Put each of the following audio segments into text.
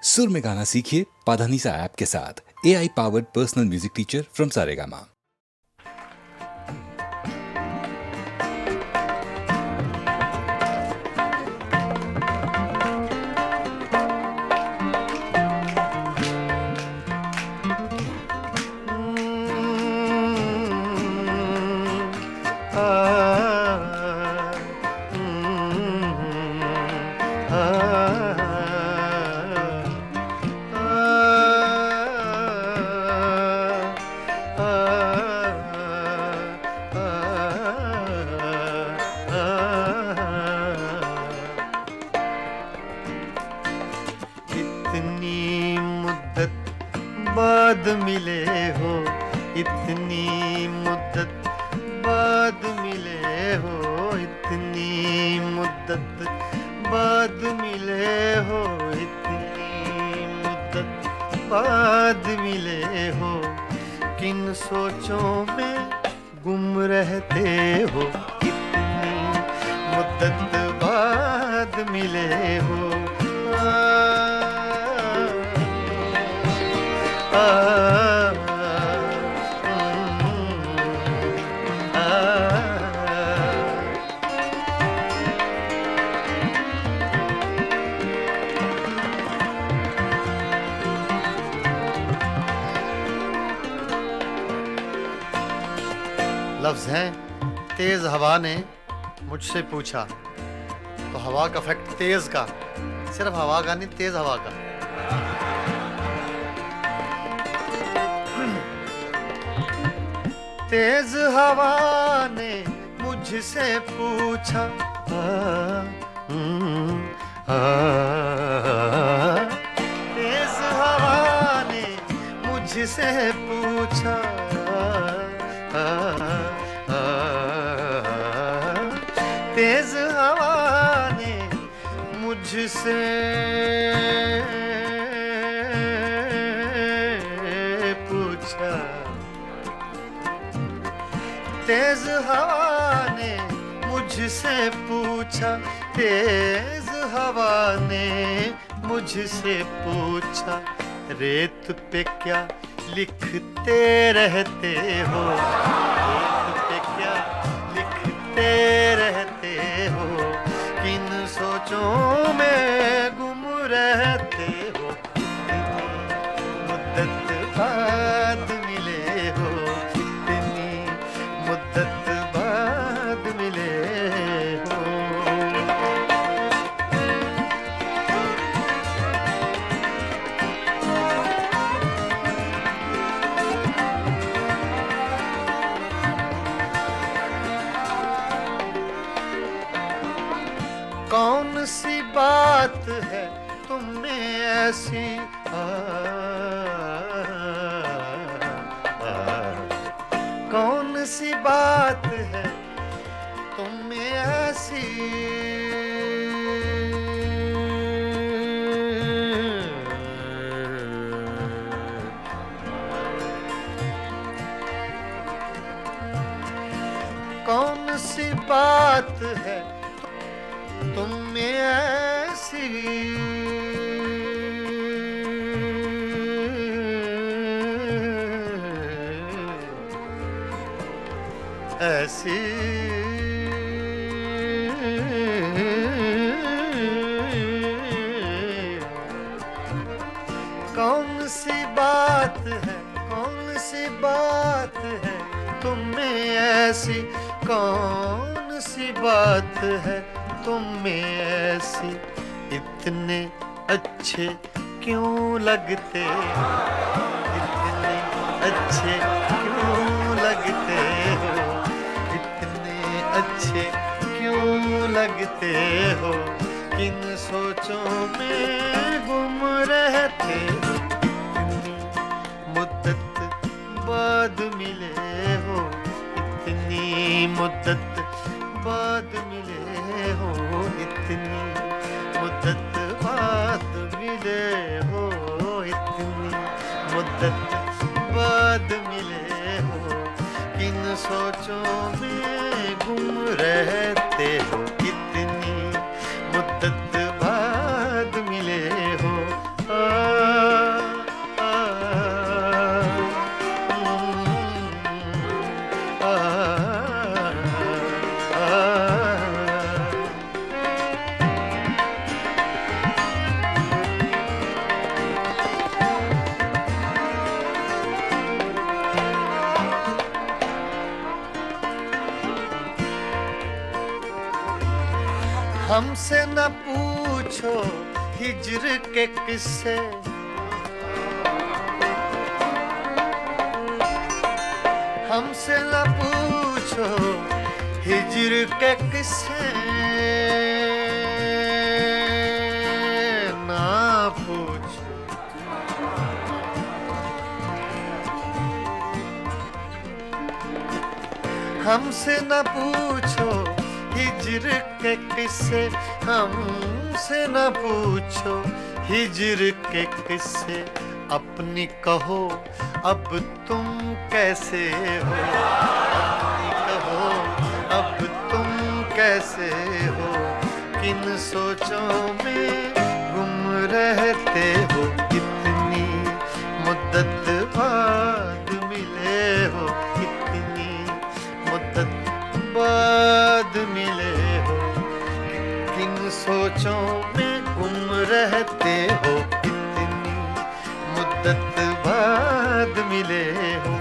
सुर में गाना सीखिए पाधानीसा ऐप के साथ। AI powered personal music teacher from Saregama. इतनी मुद्दत बाद मिले हो, इतनी मुद्दत बाद मिले हो, इतनी मुद्दत बाद मिले हो, इतनी मुद्दत बाद मिले हो। किन सोचों में गुम रहते हो, इतनी मुद्दत बाद मिले हो। लफ्ज़ हैं तेज हवा ने मुझसे पूछा, तो हवा का इफेक्ट तेज का, सिर्फ हवा का नहीं, तेज हवा का। तेज हवा ने मुझसे पूछा, तेज हवा ने मुझसे पूछा, तेज हवा ने मुझसे पूछा, तेज हवा ने मुझसे पूछा, तेज हवा ने मुझसे पूछा, रेत पे क्या लिखते रहते हो, रेत पे क्या लिखते रहते हो, किन सोचों में गुम रहते हो, मुद्दत बाद मिले हो, इतनी मुद्दत बाद मिले हो। कौन सी बात है तुम में ऐसी, कौन सी बात है तुम में ऐसी, कौन सी बात है तुम में ऐसी, ऐसी कौन सी बात है, कौन सी बात है तुम में ऐसी, कौन सी बात है तुम में ऐसी, इतने अच्छे क्यों लगते, इतने अच्छे क्यों लगते हो, इतने अच्छे क्यों लगते हो, किन सोचों में गुम रहते हो, इतनी मुद्दत बाद मिले हो, इतनी मुद्दत बाद मिले हो, इतनी मुद्दत बाद मिले हो, इतनी मुद्दत बाद मिले हो, किन सोचों में गुम रहते हो, इतनी मुद्दत बाद मिले हो। हमसे न पूछो हिज्र के किस्से, हमसे न पूछो हिज्र के किस्से, ना पूछो। हमसे न पूछो हिज्र के किस्से, हमसे न पूछो हिज्र के किस्से। अपनी कहो अब तुम कैसे हो, अपनी कहो अब तुम कैसे हो, किन सोचों में गुम रहते हो, कितनी मुद्दत बाद मिले हो, कितनी मुद्दत बाद मिले हो, किन सोचों में गुम रहते हो, कितनी मुद्दत बाद मिले हो।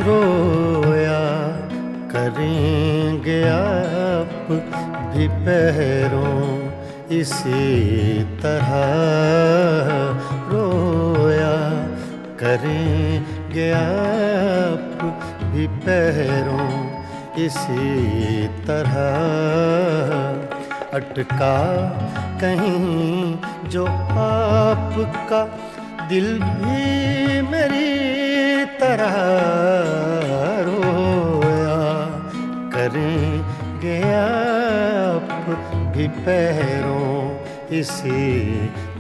रोया करेंगे आप भी पैरों इसी तरह, रोया करेंगे आप भी पैरों इसी तरह, अटका कहीं जो आपका दिल भी मेरी तरह, रोया करेंगे आप भी पैरों इसी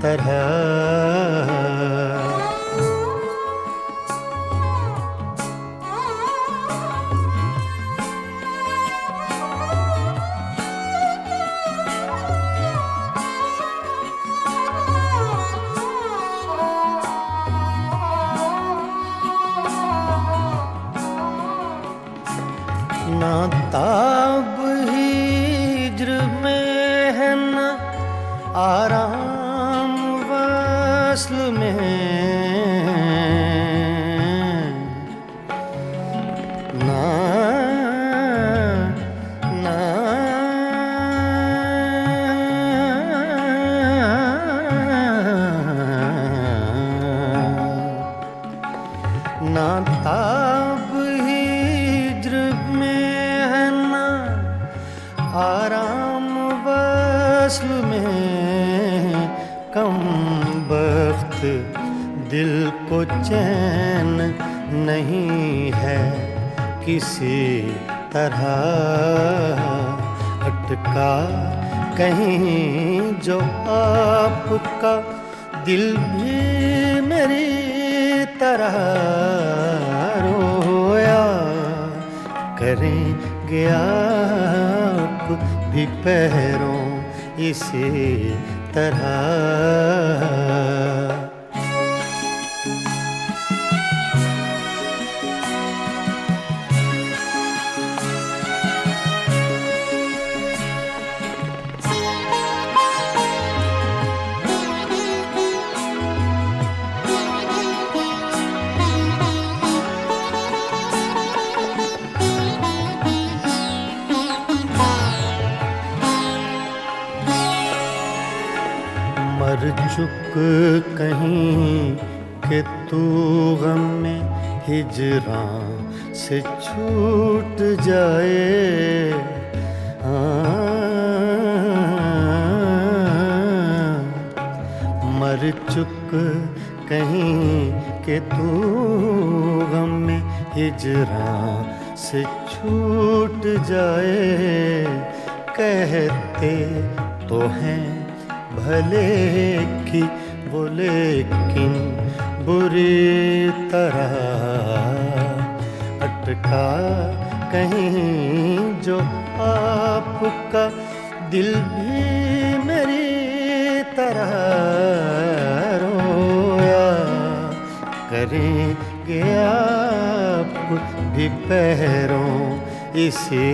तरह। ना ताब हिज्र में है ना आराम वस्ल में, ना ना ना ताब हिज्र आराम वस्ल में, कम बख्त दिल को चैन नहीं है किसी तरह, अटका कहीं जो आपका दिल भी मेरी तरह, रोया करेंगे आप भी पैरों इसी तरह। मर चुक कहीं कि तू गम में हिजरां से छूट जाए, मर चुक कहीं कि तू गम में हिजरां से छूट जाए, कहते तो हैं भले कि वो, लेकिन बुरी तरह अटका कहीं जो आपका दिल भी मेरी तरह रोया करेंगे आप भी पैरों इसी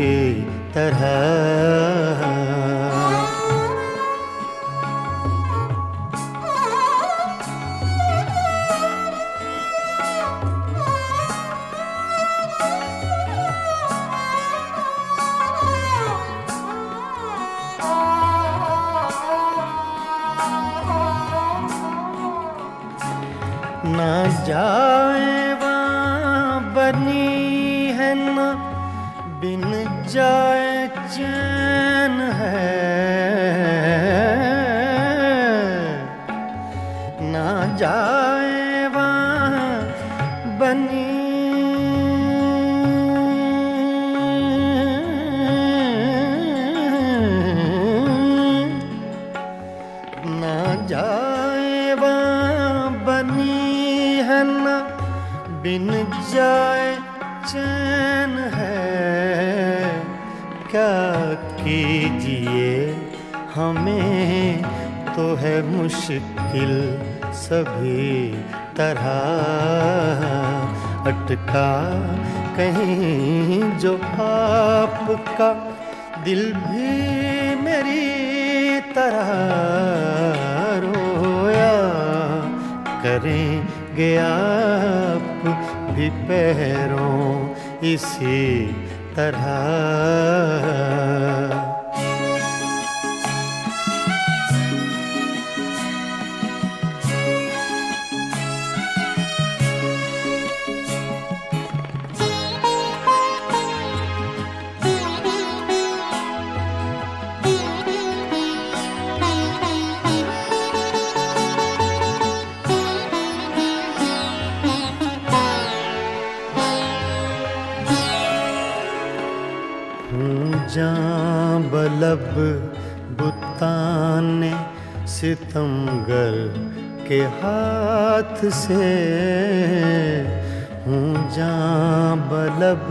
तरह। ना जाए वहाँ बनी है, ना बिन जाए चैन है, ना जाए वहाँ बनी ना जाए वहाँ बनी है, ना बिन जाए चैन है। क्या कीजिए हमें तो है मुश्किल सभी तरह अटका कहीं जो आपका दिल भी मेरी तरह रोया करेंगे आप भी पैरों इसी तरह। जां बलब बुताने सितमगर के हाथ से हूँ, जां बलब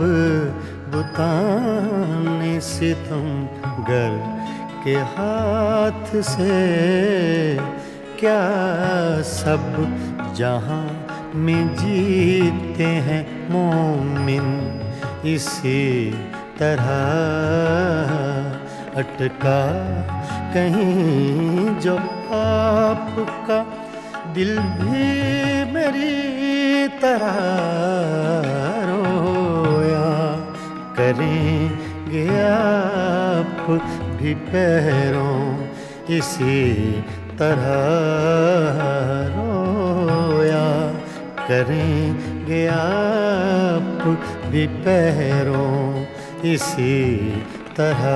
बुताने सितमगर के हाथ से। क्या सब जहाँ में जीते हैं मोमिन इसी तरह अटका कहीं जो आपका दिल भी मेरी तरह रोया करेंगे आप भी पैरों इसी तरह रोया करेंगे आप भी पैरों इसी तरह।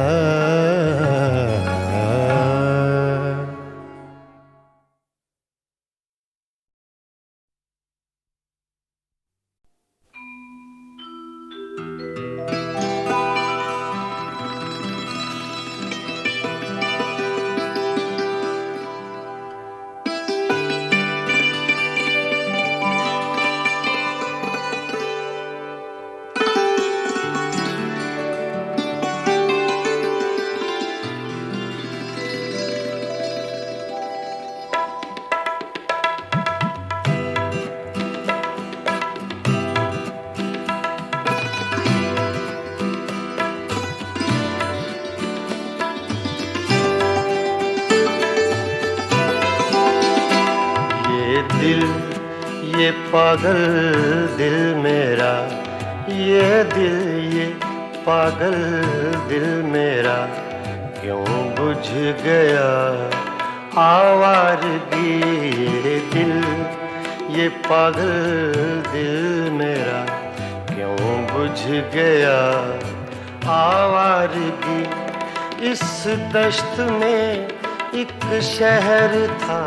ये पागल दिल मेरा, ये दिल ये पागल दिल मेरा क्यों बुझ गया आवारगी। ये दिल ये पागल दिल मेरा क्यों बुझ गया आवारगी। इस दश्त में एक शहर था,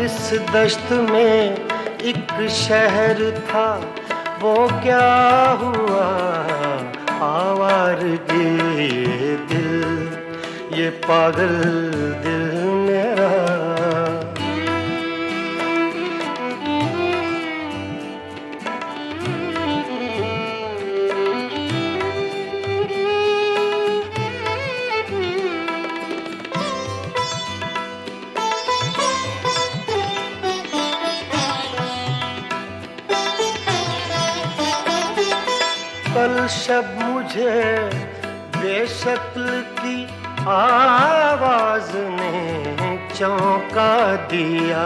इस दश्त में एक शहर था, वो क्या हुआ आवारगी ये दिल, ये पागल दिल मेरा। कल शब मुझे बेशक्ल की आवाज ने चौंका दिया।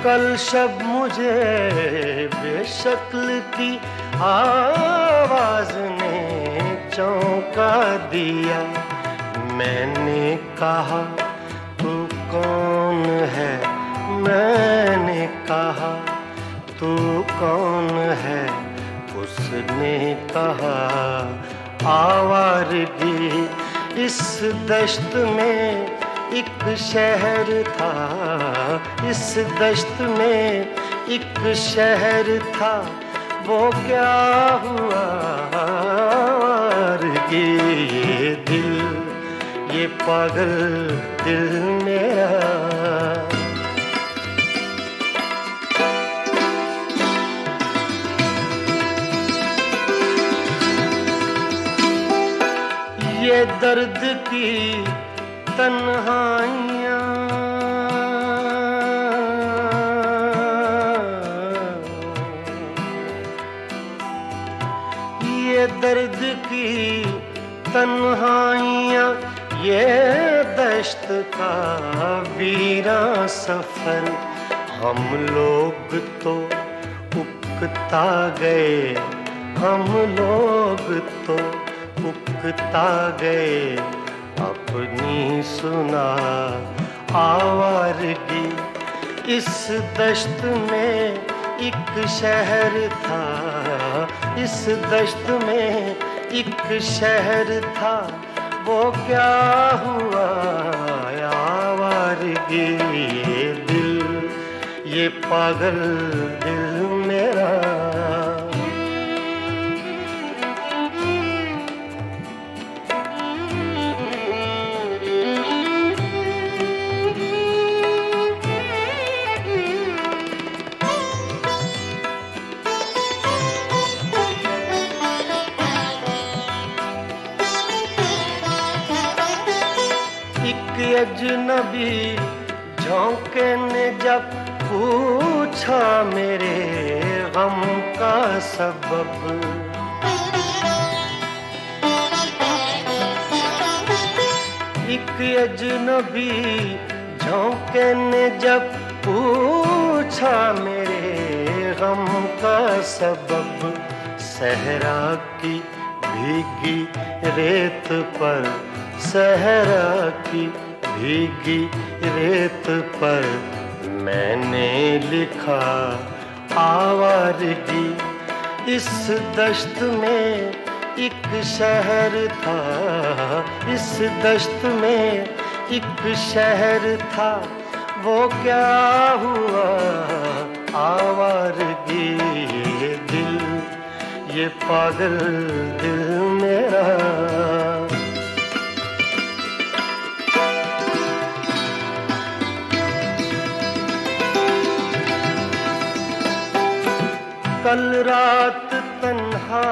कल शब मुझे बेशक्ल की आवाज ने चौंका दिया। मैंने कहा तू कौन है, मैंने कहा तू कौन है, उसने कहा आवारगी। इस दश्त में एक शहर था, इस दश्त में एक शहर था, वो क्या हुआ आवारगी ये दिल, ये पागल दिल मेरा। ये दर्द की तन्हाइयाँ, ये दर्द की तन्हाइयाँ, ये दश्त का वीरा सफर। हम लोग तो उकता गए, हम लोग तो उकता गए, अपनी सुना आवारगी। इस दश्त में एक शहर था, इस दश्त में एक शहर था, वो क्या हुआ आवारगी ये दिल, ये पागल दिल मेरा। अजनबी झोंके ने जब पूछा मेरे गम का सबब, एक अजनबी झोंके ने जब पूछा मेरे गम का सबब। सहरा की भीगी रेत पर, सहरा की भीगी रेत पर मैंने लिखा आवारगी। इस दश्त में एक शहर था, इस दश्त में एक शहर था, वो क्या हुआ आवारगी ये दिल, ये पागल दिल मेरा। कल रात तन्हा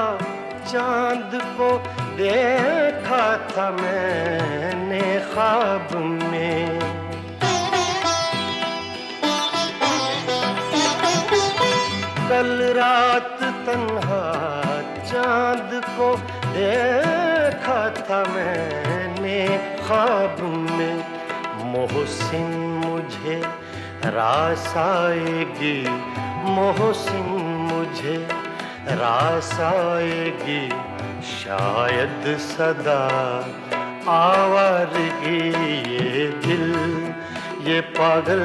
चांद को देखा था मैंने ख्वाब में। कल रात तन्हा चांद को देखा था मैंने ख्वाब में। मोहसिन मुझे रास आएगी, मोहसिन मुझे रास आएगी, शायद सदा आवारगी ये दिल, ये पागल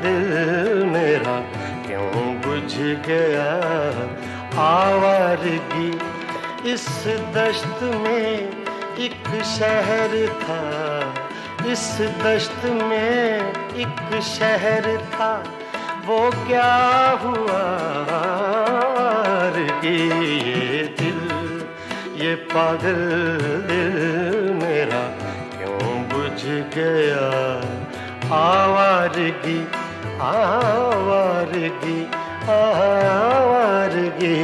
दिल मेरा क्यों बुझ गया आवारगी। इस दश्त में एक शहर था, इस दश्त में एक शहर था, वो क्या हुआ आवारगी, ये पागल दिल मेरा क्यों बुझ गया आवारगी, आवारगी, आवारगी।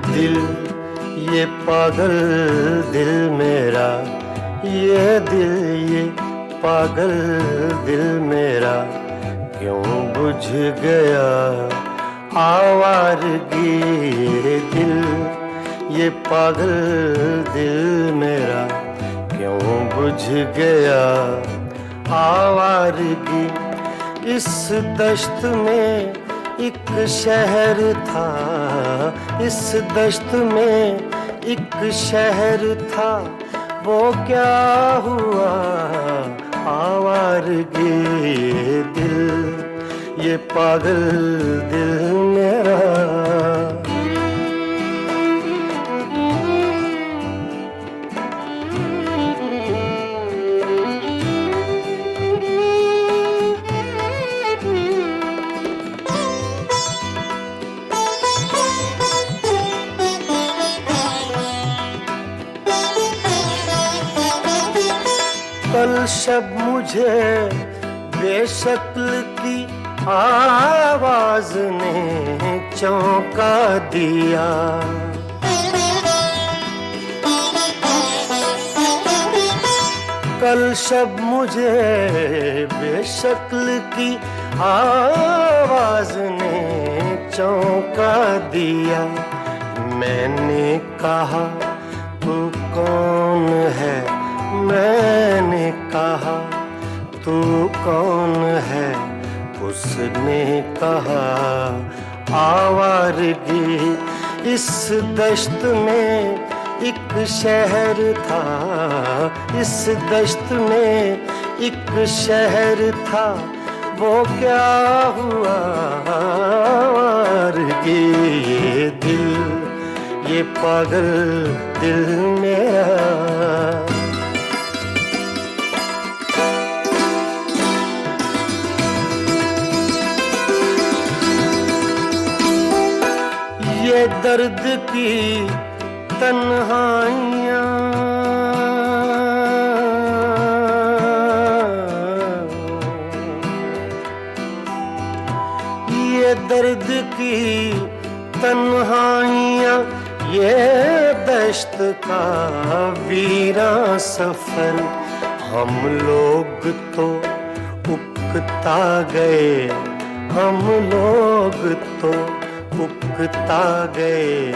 दिल, ये पागल दिल मेरा, ये दिल, ये पागल दिल मेरा क्यों बुझ गया आवारगी, ये दिल, ये पागल दिल मेरा क्यों बुझ गया आवारगी। इस दश्त में एक शहर था, इस दश्त में एक शहर था, वो क्या हुआ आवारगी, ये दिल, ये पागल दिल मेरा। कल शब मुझे बेशक्ल की आवाज ने चौंका दिया, कल शब मुझे बेशक्ल की आवाज ने चौंका दिया। मैंने कहा तू कौन है, मैंने कहा तू कौन है, उसने कहा आवारगी। इस दश्त में एक शहर था, इस दश्त में एक शहर था, वो क्या हुआ आवारगी, ये दिल, ये पागल दिल मेरा। ये दर्द की तन्हाइयाँ, ये दर्द की तन्हाइयाँ, ये दश्त का वीरा सफर, हम लोग तो उकता गए, हम लोग तो उकता गए,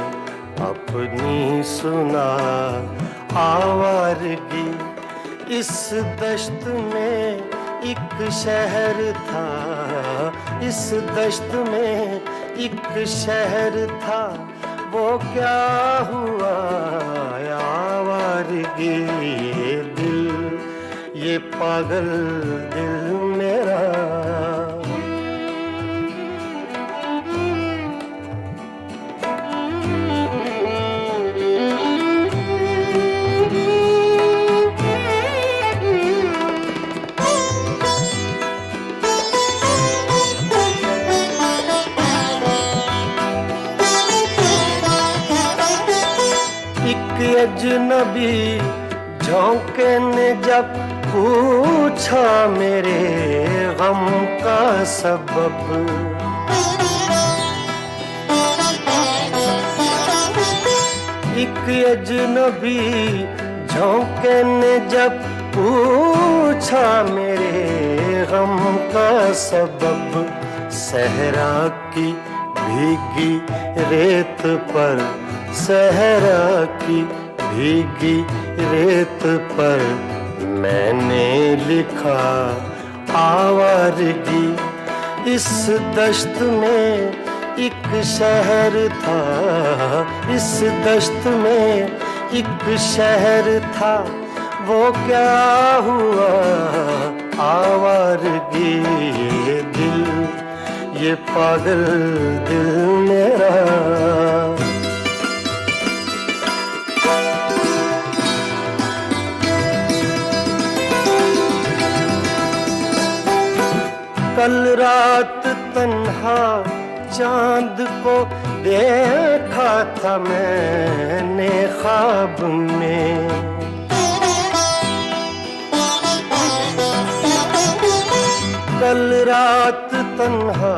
अपनी सुना आवारगी। इस दश्त में एक शहर था, इस दश्त में एक शहर था, वो क्या हुआ आवारगी, ये दिल, ये पागल दिल मेरा। अजनबी झोंके ने जब पूछा मेरे गम का सबब, एक अजनबी झोंके ने जब पूछा मेरे गम का सबब, सहरा की भीगी रेत पर, सहरा की भीगी रेत पर मैंने लिखा आवारगी। इस दश्त में एक शहर था, इस दश्त में एक शहर था, वो क्या हुआ आवारगी। ये दिल, ये पागल दिल मेरा, कल रात तन्हा चांद को देखा था मैंने ख्वाब में। कल रात तन्हा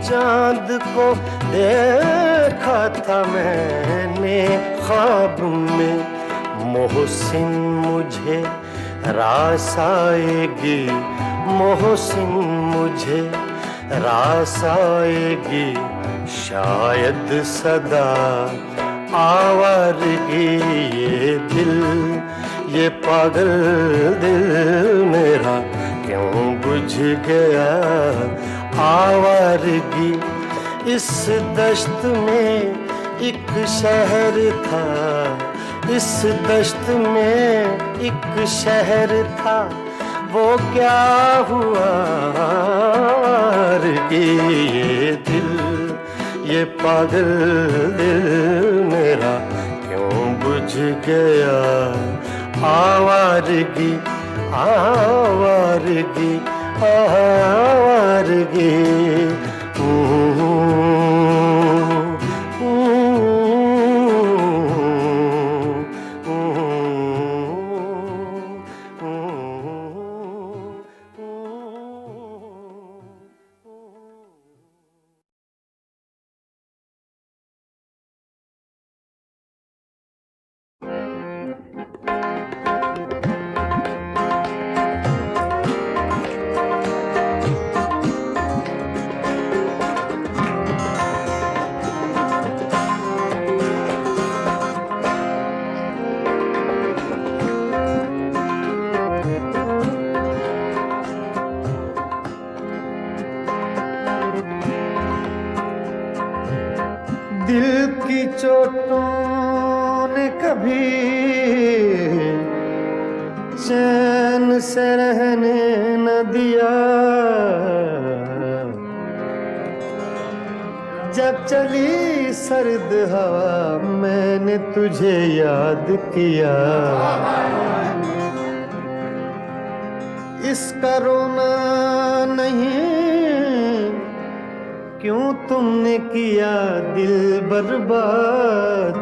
चांद को देखा था मैंने ख्वाब में। मोहसिन मुझे रास आएगी, मोहसिन मुझे रास आएगी, शायद सदा आवारगी। ये दिल, ये पागल दिल मेरा क्यों बुझ गया आवारगी। इस दश्त में एक शहर था, इस दश्त में एक शहर था, वो क्या हुआ आवारगी। ये दिल, ये पागल दिल मेरा क्यों बुझ गया आवारगी, आवारगी, आवारगी। दिल की चोटों ने कभी चैन से रहने न दिया। जब चली सर्द हवा मैंने तुझे याद किया। इसका रोना नहीं, क्यों तुमने किया दिल बर्बाद।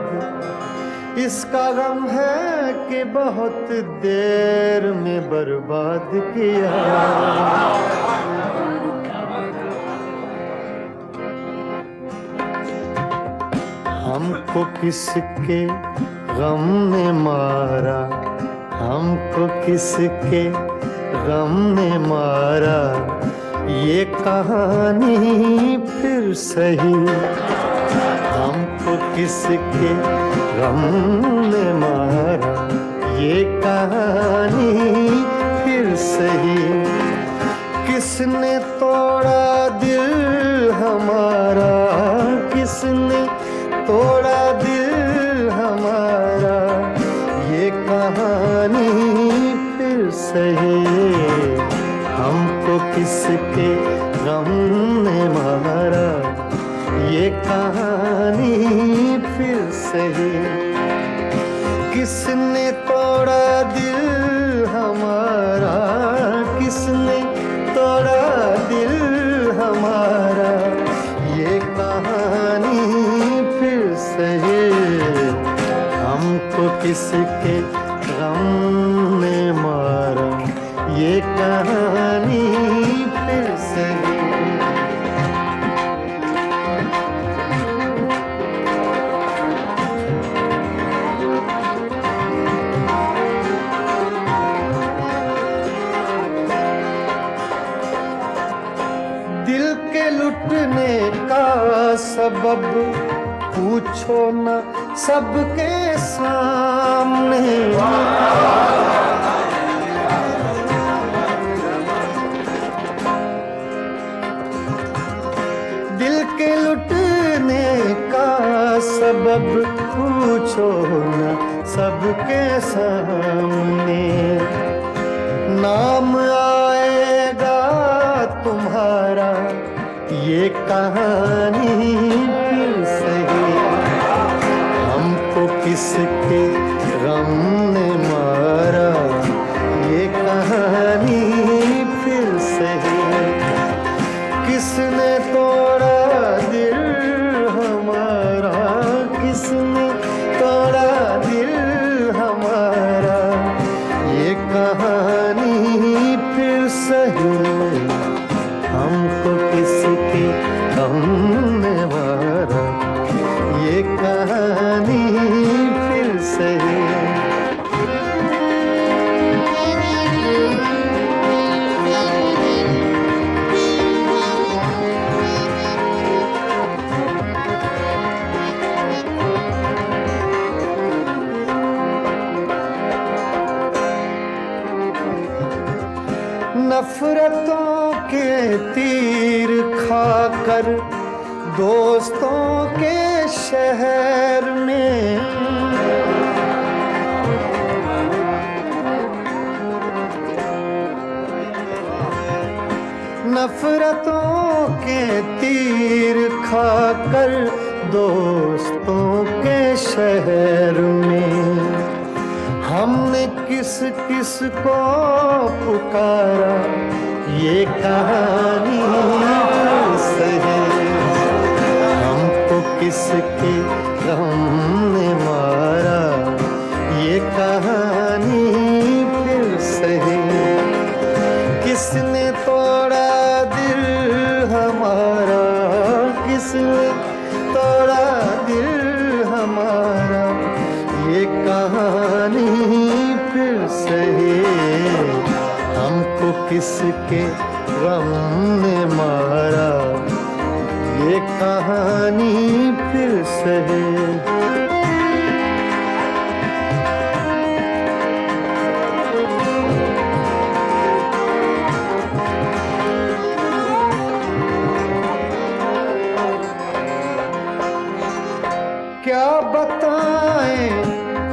इसका गम है कि बहुत देर में बर्बाद किया। हमको किसके गम ने मारा, हमको किसके गम ने मारा, ये कहानी फिर सही। हमको किसके गम ने मारा, ये कहानी फिर सही। किसने तोड़ा दिल हमारा, किसने तोड़ा दिल हमारा, ये कहानी फिर सही। हमको किसके गम ने मारा, ये कहानी फिर सही। किसने तोड़ा दिल हमारा, किसने तोड़ा दिल हमारा, ये कहानी फिर सही। हमको किसके गम ने मारा, ये कहानी फिर सही। सबब पूछो न सबके सामने। दिल के लुटने का सबब पूछो न सबके सामने। नाम आएगा तुम्हारा ये कहानी फिर सही। हमको किसके गम ने मारा ये कहानी फिर सही। किसने तोड़ा दिल हमारा, किसने तोड़ा दिल हमारा ये कहानी फिर सही। हमको किसके गम ने मारा ये कहानी फिर सही। नफरतों के तीर खाकर दोस्तों के शहर में। नफरतों के तीर खाकर दोस्तों के शहर में। हमने किस किस को पुकारा ये कहानी फिर सही। हमको किसके गम ने मारा ये कहानी फिर सही। किसने तोड़ा दिल हमारा, किसने तोड़ा दिल हमारा ये कहानी फिर सही। हमको किसके गम ने मारा ये कहानी फिर सही। क्या बताएं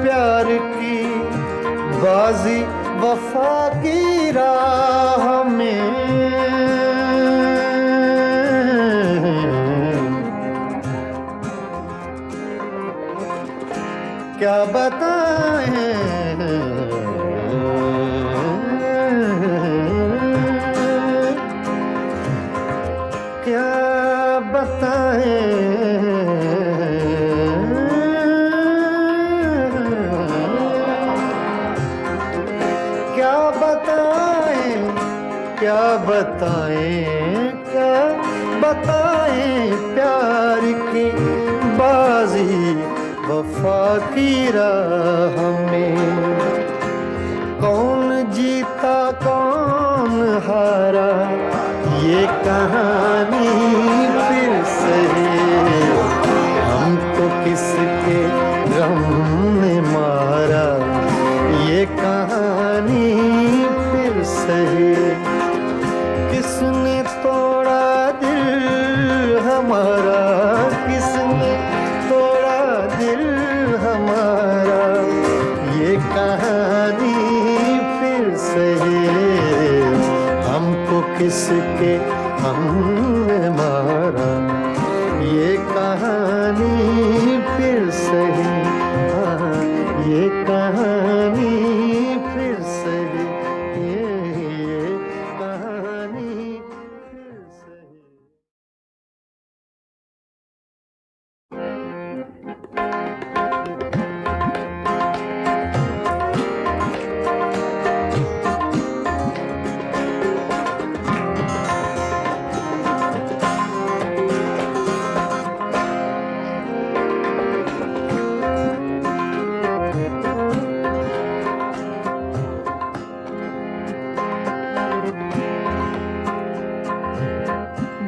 प्यार की बाजी वफा की राह में। क्या बताएं क्या बताएं क्या बताएं क्या बताएं प्यार की बाजी वफा की राह में। कौन जीता कौन हारा ये कहानी फिर सही। हमको किसके गम ने मारा ये कहानी फिर सही। किसने तोड़ा दिल हमारा, किसने तोड़ा दिल हमारा ये कहानी फिर सही। हमको किसके हमने मारा ये कहानी फिर सही। हाँ, ये कहानी फिर सही। ये कहानी फिर सही।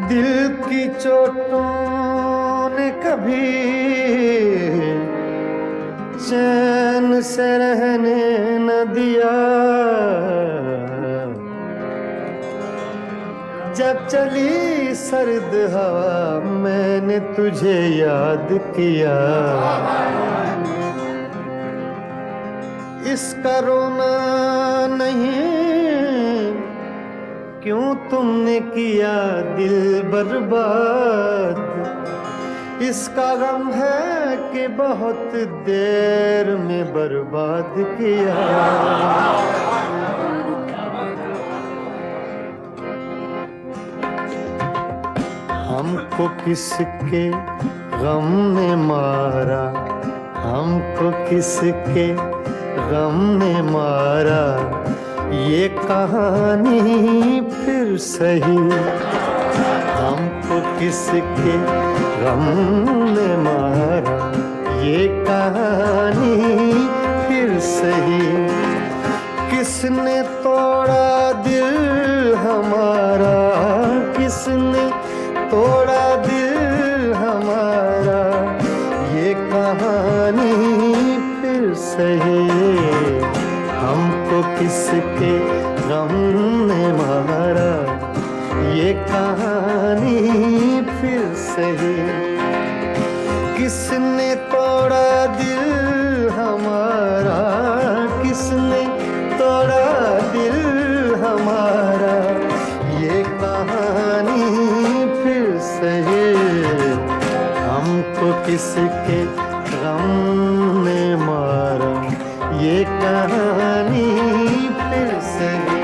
दिल की चोटों ने कभी चैन से रहने न दिया, जब चली सर्द हवा मैंने तुझे याद किया। इसका रोना नहीं, क्यों तुमने किया दिल बर्बाद। इसका गम है कि बहुत देर में बर्बाद किया। हमको किसके गम ने मारा, हमको किसके गम ने मारा, ये कहानी फिर सही। हमको किसके गम ने मारा, ये कहानी फिर सही। किसने तोड़ा दिल हमारा, किसने तोड़ा दिल हमारा, ये कहानी फिर सही। हमको किसके गम ने मारा, ये कहानी फिर सही। किसने तोड़ा दिल हमारा, किसने तोड़ा दिल हमारा, ये कहानी फिर सही। हमको किसके गम ने मारा, ये कहानी फिर सही।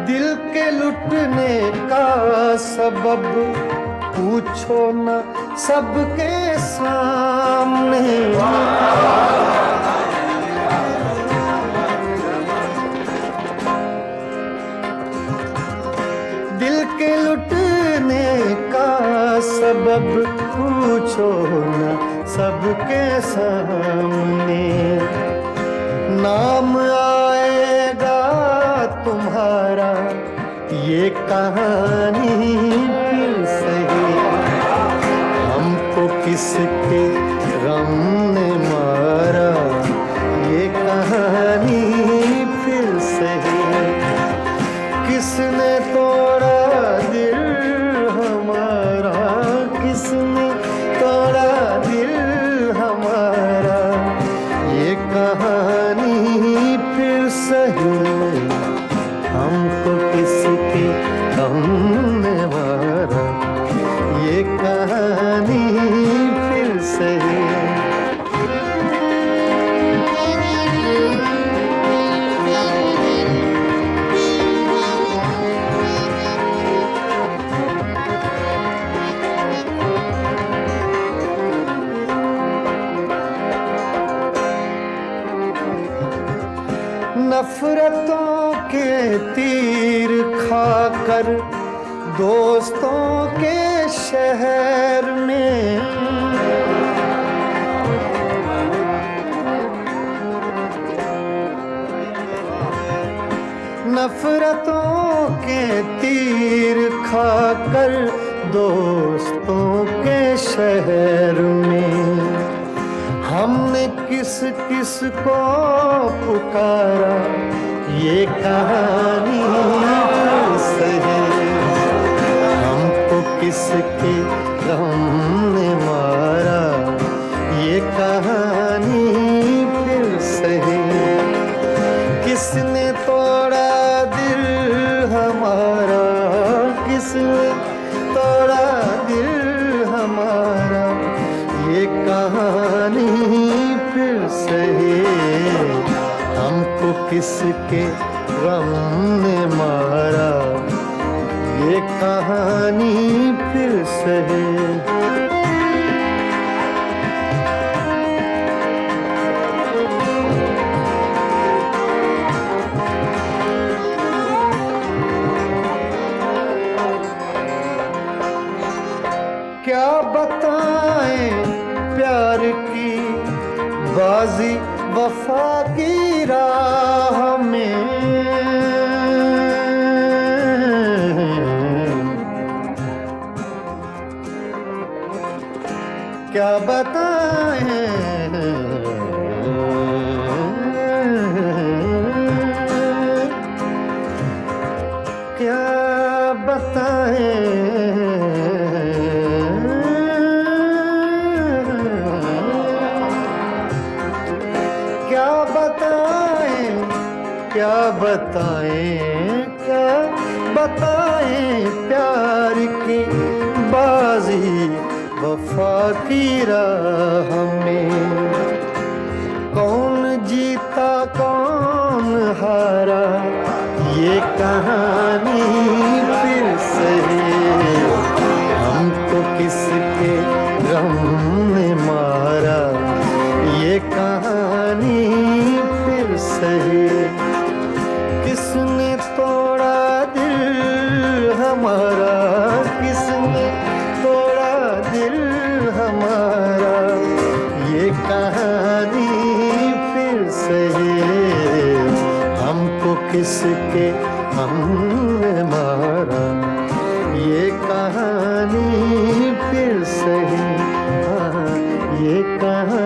दिल के लुटने का सबब पूछो न सबके सामने। दिल के लुटने का सबब पूछो न सबके सामने। नाम आएगा तुम्हारा, ये कहानी फिर सही। हमको किसके गम ने मारा, ये कहानी फिर सही। किसने तोड़ा दिल हमारा, किसने तोड़ा दिल हमारा, ये कहानी फिर सही। हमको किसके गम ने मारा, ये कहानी फिर सही। नफरतों के तीर खाकर दोस्तों के शहर में, नफरतों के तीर खाकर दोस्तों के शहर में। हमने किस किस को पुकारा, ये कहानी फिर सही। हमको किसके गम ने मारा, ये कहानी फिर सही। किसने तोड़ा दिल हमारा, किसने तोड़ा दिल हमारा, ये कहानी फिर सही। हमको किसके गम ने मारा, ये कहानी फिर सही। क्या बताएं क्या बताएं, क्या बताएं, क्या बताएं, क्या बताएं, क्या बताएं प्यार की बाजी वफा की राह में। कौन जीता कौन हारा ये कहानी फिर सही, हमको किसके गम ने मारा ये कहानी फिर सही। किसने तोड़ा दिल हमारा, किसने तोड़ा दिल हमारा ये कहानी फिर सही, हमको किसके हमने मारा ये कहानी फिर सही, हाँ ये कहानी